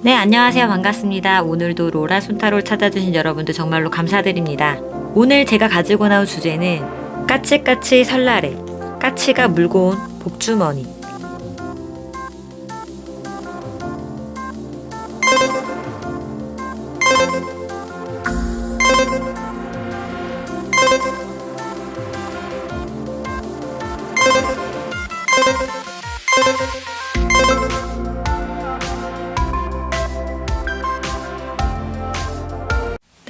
네, 안녕하세요. 반갑습니다. 오늘도 로라 순타로를 찾아주신 여러분들 정말로 감사드립니다. 오늘 제가 가지고 나온 주제는 까치까치 설날에 까치가 물고 온 복주머니.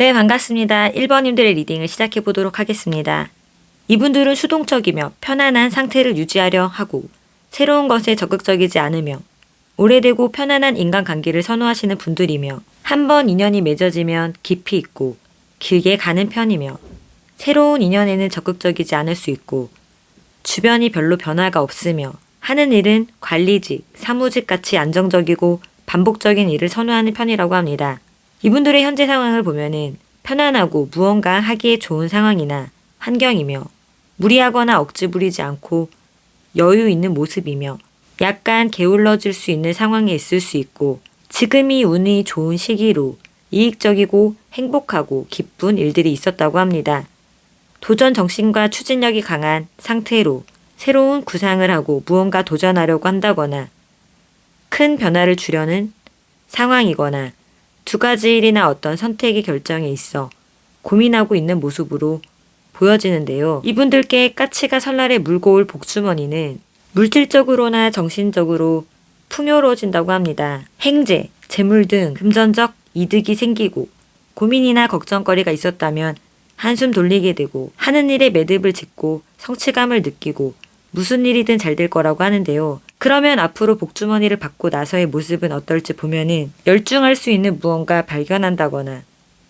네, 반갑습니다. 1번님들의 리딩을 시작해 보도록 하겠습니다. 이분들은 수동적이며 편안한 상태를 유지하려 하고 새로운 것에 적극적이지 않으며 오래되고 편안한 인간관계를 선호하시는 분들이며 한번 인연이 맺어지면 깊이 있고 길게 가는 편이며 새로운 인연에는 적극적이지 않을 수 있고 주변이 별로 변화가 없으며 하는 일은 관리직, 사무직 같이 안정적이고 반복적인 일을 선호하는 편이라고 합니다. 이분들의 현재 상황을 보면은 편안하고 무언가 하기에 좋은 상황이나 환경이며 무리하거나 억지 부리지 않고 여유 있는 모습이며 약간 게을러질 수 있는 상황에 있을 수 있고 지금이 운이 좋은 시기로 이익적이고 행복하고 기쁜 일들이 있었다고 합니다. 도전 정신과 추진력이 강한 상태로 새로운 구상을 하고 무언가 도전하려고 한다거나 큰 변화를 주려는 상황이거나 두 가지 일이나 어떤 선택의 결정에 있어 고민하고 있는 모습으로 보여지는데요. 이분들께 까치가 설날에 물고 올 복주머니는 물질적으로나 정신적으로 풍요로워진다고 합니다. 행재, 재물 등 금전적 이득이 생기고 고민이나 걱정거리가 있었다면 한숨 돌리게 되고 하는 일에 매듭을 짓고 성취감을 느끼고 무슨 일이든 잘 될 거라고 하는데요. 그러면 앞으로 복주머니를 받고 나서의 모습은 어떨지 보면은 열중할 수 있는 무언가 발견한다거나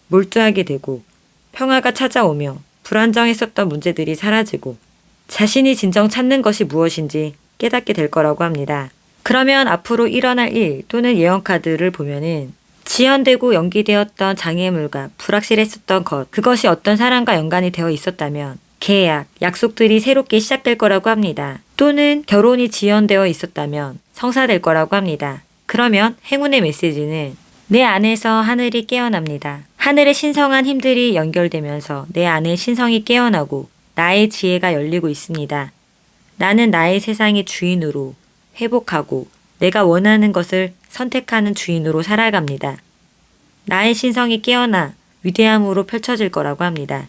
몰두하게 되고 평화가 찾아오며 불안정했었던 문제들이 사라지고 자신이 진정 찾는 것이 무엇인지 깨닫게 될 거라고 합니다. 그러면 앞으로 일어날 일 또는 예언카드를 보면은 지연되고 연기되었던 장애물과 불확실했었던 것, 그것이 어떤 사람과 연관이 되어 있었다면 계약, 약속들이 새롭게 시작될 거라고 합니다. 또는 결혼이 지연되어 있었다면 성사될 거라고 합니다. 그러면 행운의 메시지는 내 안에서 하늘이 깨어납니다. 하늘의 신성한 힘들이 연결되면서 내 안에 신성이 깨어나고 나의 지혜가 열리고 있습니다. 나는 나의 세상의 주인으로 회복하고 내가 원하는 것을 선택하는 주인으로 살아갑니다. 나의 신성이 깨어나 위대함으로 펼쳐질 거라고 합니다.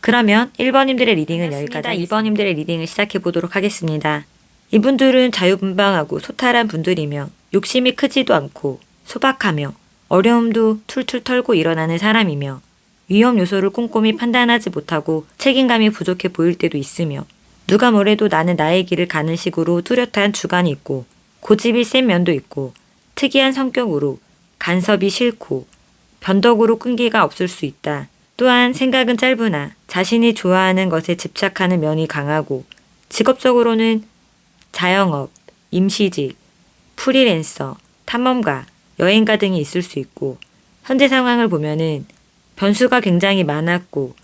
그러면 1번님들의 리딩은 여기까지, 2번님들의 리딩을 시작해 보도록 하겠습니다. 이분들은 자유분방하고 소탈한 분들이며 욕심이 크지도 않고 소박하며 어려움도 툴툴 털고 일어나는 사람이며 위험 요소를 꼼꼼히 판단하지 못하고 책임감이 부족해 보일 때도 있으며 누가 뭐래도 나는 나의 길을 가는 식으로 뚜렷한 주관이 있고 고집이 센 면도 있고 특이한 성격으로 간섭이 싫고 변덕으로 끈기가 없을 수 있다. 또한 생각은 짧으나 자신이 좋아하는 것에 집착하는 면이 강하고 직업적으로는 자영업, 임시직, 프리랜서, 탐험가, 여행가 등이 있을 수 있고 현재 상황을 보면은 변수가 굉장히 많았고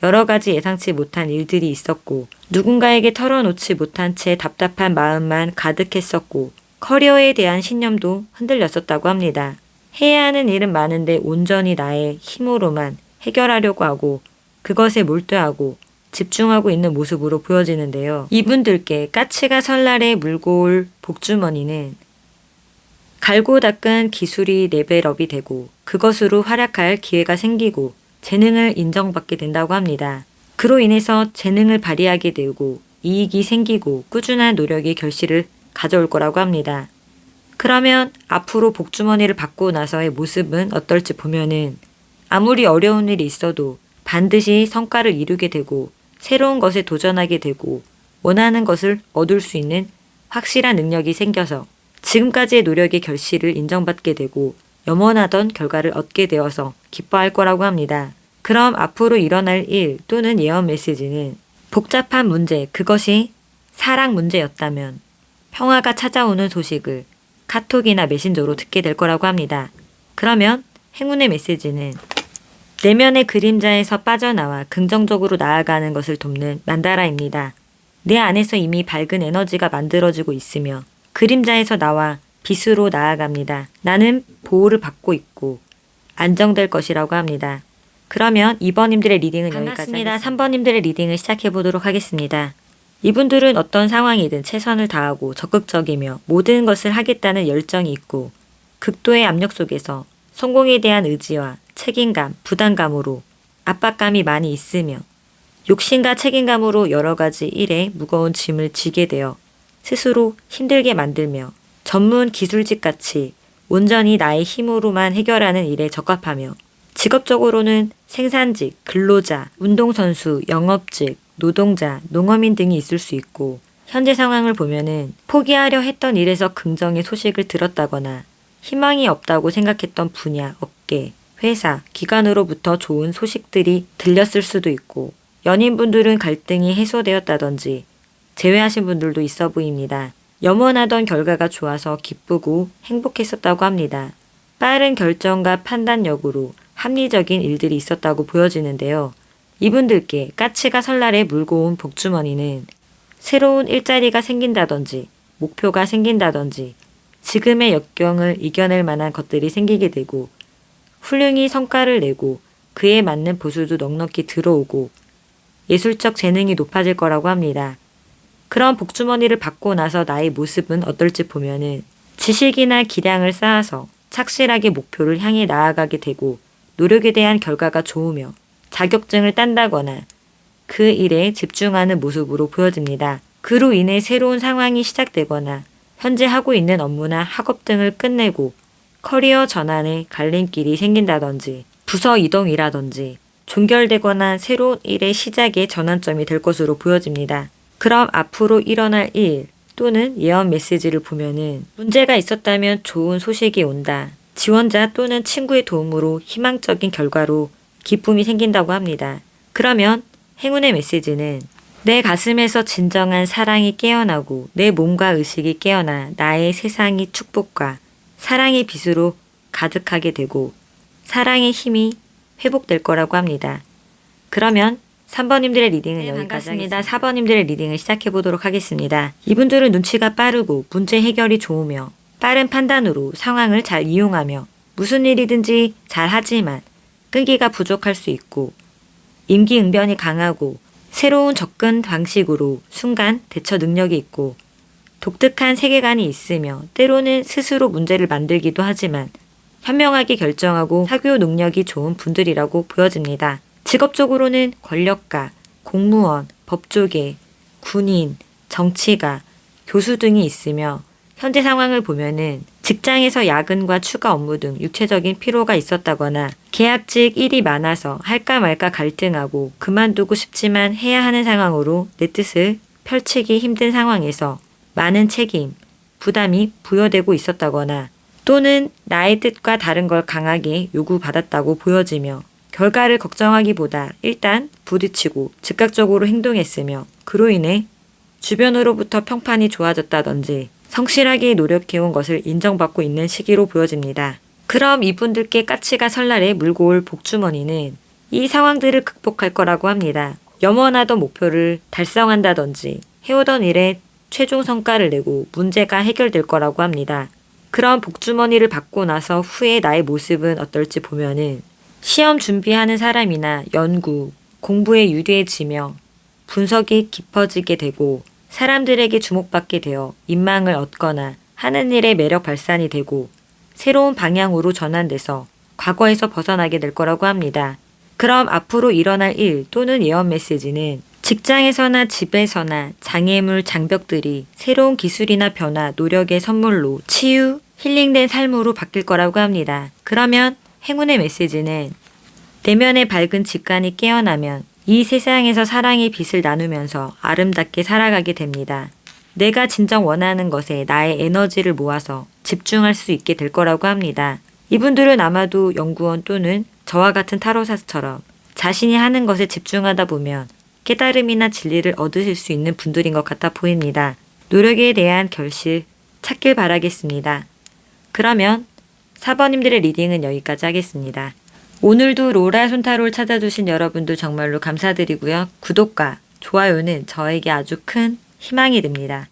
여러 가지 예상치 못한 일들이 있었고 누군가에게 털어놓지 못한 채 답답한 마음만 가득했었고 커리어에 대한 신념도 흔들렸었다고 합니다. 해야 하는 일은 많은데 온전히 나의 힘으로만 해결하려고 하고 그것에 몰두하고 집중하고 있는 모습으로 보여지는데요. 이분들께 까치가 설날에 물고 올 복주머니는 갈고 닦은 기술이 레벨업이 되고 그것으로 활약할 기회가 생기고 재능을 인정받게 된다고 합니다. 그로 인해서 재능을 발휘하게 되고 이익이 생기고 꾸준한 노력이 결실을 가져올 거라고 합니다. 그러면 앞으로 복주머니를 받고 나서의 모습은 어떨지 보면은 아무리 어려운 일이 있어도 반드시 성과를 이루게 되고 새로운 것에 도전하게 되고 원하는 것을 얻을 수 있는 확실한 능력이 생겨서 지금까지의 노력의 결실을 인정받게 되고 염원하던 결과를 얻게 되어서 기뻐할 거라고 합니다. 그럼 앞으로 일어날 일 또는 예언 메시지는 복잡한 문제, 그것이 사랑 문제였다면 평화가 찾아오는 소식을 카톡이나 메신저로 듣게 될 거라고 합니다. 그러면 행운의 메시지는 내면의 그림자에서 빠져나와 긍정적으로 나아가는 것을 돕는 만다라입니다. 내 안에서 이미 밝은 에너지가 만들어지고 있으며 그림자에서 나와 빛으로 나아갑니다. 나는 보호를 받고 있고 안정될 것이라고 합니다. 그러면 2번님들의 리딩은 여기까지 하겠습니다. 3번님들의 리딩을 시작해 보도록 하겠습니다. 이분들은 어떤 상황이든 최선을 다하고 적극적이며 모든 것을 하겠다는 열정이 있고 극도의 압력 속에서 성공에 대한 의지와 책임감, 부담감으로 압박감이 많이 있으며 욕심과 책임감으로 여러 가지 일에 무거운 짐을 지게 되어 스스로 힘들게 만들며 전문 기술직 같이 온전히 나의 힘으로만 해결하는 일에 적합하며 직업적으로는 생산직, 근로자, 운동선수, 영업직, 노동자, 농어민 등이 있을 수 있고 현재 상황을 보면은 포기하려 했던 일에서 긍정의 소식을 들었다거나 희망이 없다고 생각했던 분야, 업계, 회사, 기관으로부터 좋은 소식들이 들렸을 수도 있고 연인분들은 갈등이 해소되었다든지 제외하신 분들도 있어 보입니다. 염원하던 결과가 좋아서 기쁘고 행복했었다고 합니다. 빠른 결정과 판단력으로 합리적인 일들이 있었다고 보여지는데요. 이분들께 까치가 설날에 물고 온 복주머니는 새로운 일자리가 생긴다든지 목표가 생긴다든지 지금의 역경을 이겨낼 만한 것들이 생기게 되고 훌륭히 성과를 내고 그에 맞는 보수도 넉넉히 들어오고 예술적 재능이 높아질 거라고 합니다. 그런 복주머니를 받고 나서 나의 모습은 어떨지 보면은 지식이나 기량을 쌓아서 착실하게 목표를 향해 나아가게 되고 노력에 대한 결과가 좋으며 자격증을 딴다거나 그 일에 집중하는 모습으로 보여집니다. 그로 인해 새로운 상황이 시작되거나 현재 하고 있는 업무나 학업 등을 끝내고 커리어 전환에 갈림길이 생긴다든지 부서 이동이라든지 종결되거나 새로운 일의 시작의 전환점이 될 것으로 보여집니다. 그럼 앞으로 일어날 일 또는 예언 메시지를 보면은 문제가 있었다면 좋은 소식이 온다. 지원자 또는 친구의 도움으로 희망적인 결과로 기쁨이 생긴다고 합니다. 그러면 행운의 메시지는 내 가슴에서 진정한 사랑이 깨어나고 내 몸과 의식이 깨어나 나의 세상이 축복과 사랑의 빛으로 가득하게 되고 사랑의 힘이 회복될 거라고 합니다. 그러면 3번님들의 리딩은 여기까지 하겠습니다. 4번님들의 리딩을 시작해 보도록 하겠습니다. 이분들은 눈치가 빠르고 문제 해결이 좋으며 빠른 판단으로 상황을 잘 이용하며 무슨 일이든지 잘 하지만 끈기가 부족할 수 있고 임기응변이 강하고 새로운 접근 방식으로 순간 대처 능력이 있고 독특한 세계관이 있으며 때로는 스스로 문제를 만들기도 하지만 현명하게 결정하고 사교 능력이 좋은 분들이라고 보여집니다. 직업적으로는 권력가, 공무원, 법조계, 군인, 정치가, 교수 등이 있으며 현재 상황을 보면은 직장에서 야근과 추가 업무 등 육체적인 피로가 있었다거나 계약직 일이 많아서 할까 말까 갈등하고 그만두고 싶지만 해야 하는 상황으로 내 뜻을 펼치기 힘든 상황에서 많은 책임, 부담이 부여되고 있었다거나 또는 나의 뜻과 다른 걸 강하게 요구받았다고 보여지며 결과를 걱정하기보다 일단 부딪히고 즉각적으로 행동했으며 그로 인해 주변으로부터 평판이 좋아졌다든지 성실하게 노력해온 것을 인정받고 있는 시기로 보여집니다. 그럼 이분들께 까치가 설날에 물고 올 복주머니는 이 상황들을 극복할 거라고 합니다. 염원하던 목표를 달성한다든지 해오던 일에 최종 성과를 내고 문제가 해결될 거라고 합니다. 그런 복주머니를 받고 나서 후에 나의 모습은 어떨지 보면은 시험 준비하는 사람이나 연구, 공부에 유리해지며 분석이 깊어지게 되고 사람들에게 주목받게 되어 인망을 얻거나 하는 일에 매력 발산이 되고 새로운 방향으로 전환돼서 과거에서 벗어나게 될 거라고 합니다. 그럼 앞으로 일어날 일 또는 예언 메시지는 직장에서나 집에서나 장애물, 장벽들이 새로운 기술이나 변화, 노력의 선물로 치유, 힐링된 삶으로 바뀔 거라고 합니다. 그러면 행운의 메시지는 내면의 밝은 직관이 깨어나면 이 세상에서 사랑의 빛을 나누면서 아름답게 살아가게 됩니다. 내가 진정 원하는 것에 나의 에너지를 모아서 집중할 수 있게 될 거라고 합니다. 이분들은 아마도 연구원 또는 저와 같은 타로사처럼 자신이 하는 것에 집중하다 보면 깨달음이나 진리를 얻으실 수 있는 분들인 것 같아 보입니다. 노력에 대한 결실 찾길 바라겠습니다. 그러면 4번님들의 리딩은 여기까지 하겠습니다. 오늘도 로라 손타로를 찾아주신 여러분들 정말로 감사드리고요. 구독과 좋아요는 저에게 아주 큰 희망이 됩니다.